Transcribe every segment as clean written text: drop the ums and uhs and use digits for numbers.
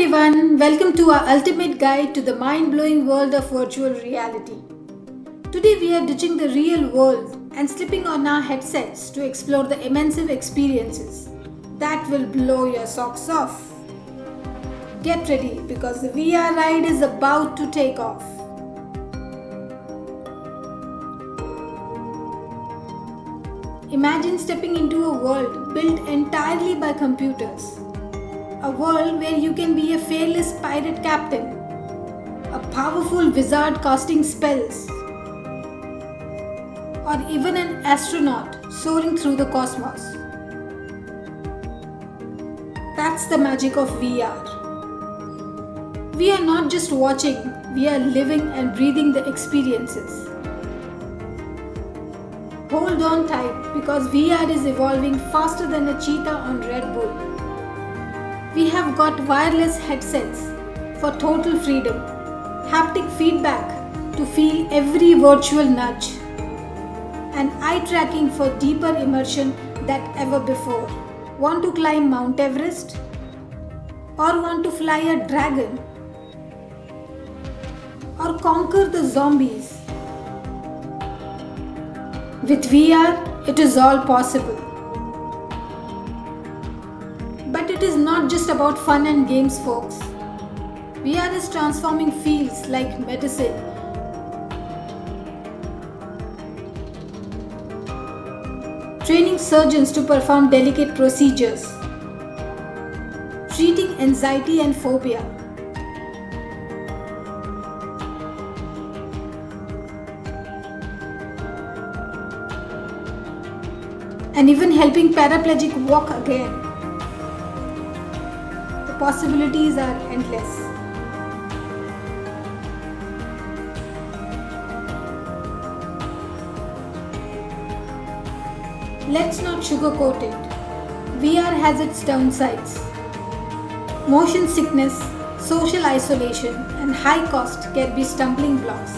everyone, welcome to our ultimate guide to the mind-blowing world of virtual reality. Today we are ditching the real world and slipping on our headsets to explore the immense experiences that will blow your socks off. Get ready because the VR ride is about to take off. Imagine stepping into a world built entirely by computers. A world where you can be a fearless pirate captain, a powerful wizard casting spells, or even an astronaut soaring through the cosmos. That's the magic of VR. We are not just watching, we are living and breathing the experiences. Hold on tight because VR is evolving faster than a cheetah on Red Bull. We have got wireless headsets for total freedom, haptic feedback to feel every virtual nudge, and eye tracking for deeper immersion than ever before. Want to climb Mount Everest? Or want to fly a dragon? Or conquer the zombies? With VR, it is all possible. But it is not just about fun and games, folks. VR is transforming fields like medicine, training surgeons to perform delicate procedures, treating anxiety and phobia, and even helping paraplegic walk again. The possibilities are endless. Let's not sugarcoat it. VR has its downsides. Motion sickness, social isolation, and high cost can be stumbling blocks.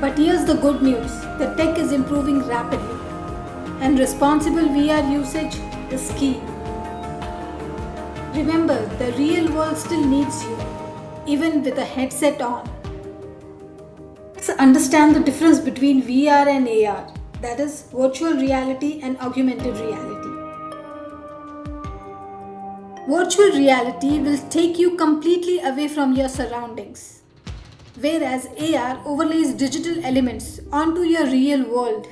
But here's the good news. The tech is improving rapidly, and responsible VR usage is key. Remember, the real world still needs you, even with a headset on. Let's understand the difference between VR and AR, that is, virtual reality and augmented reality. Virtual reality will take you completely away from your surroundings, whereas AR overlays digital elements onto your real world.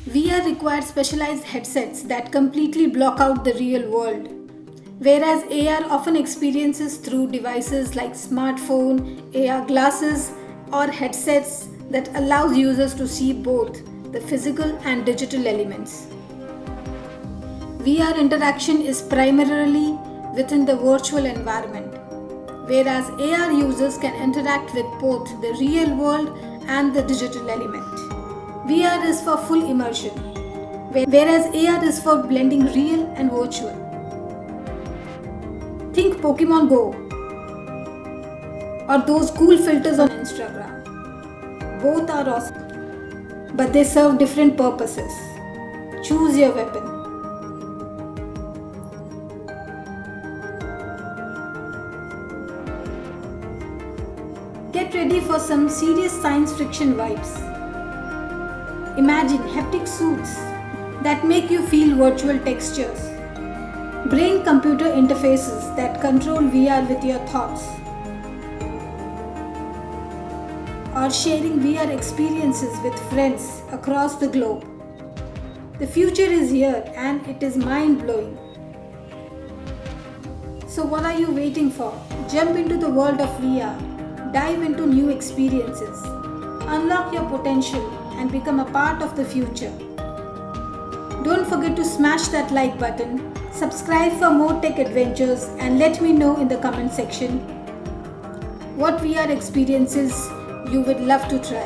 VR requires specialized headsets that completely block out the real world, whereas AR often experiences through devices like smartphone, AR glasses, or headsets that allows users to see both the physical and digital elements. VR interaction is primarily within the virtual environment, whereas AR users can interact with both the real world and the digital element. VR is for full immersion, whereas AR is for blending real and virtual. Think Pokemon Go or those cool filters on Instagram. Both are awesome, but they serve different purposes. Choose your weapon. Get ready for some serious science fiction vibes. Imagine haptic suits that make you feel virtual textures, brain-computer interfaces that control VR with your thoughts, or sharing VR experiences with friends across the globe. The future is here and it is mind-blowing. So what are you waiting for? Jump into the world of VR, dive into new experiences, unlock your potential, and become a part of the future. Don't forget to smash that like button, subscribe for more tech adventures, and let me know in the comment section what VR experiences you would love to try.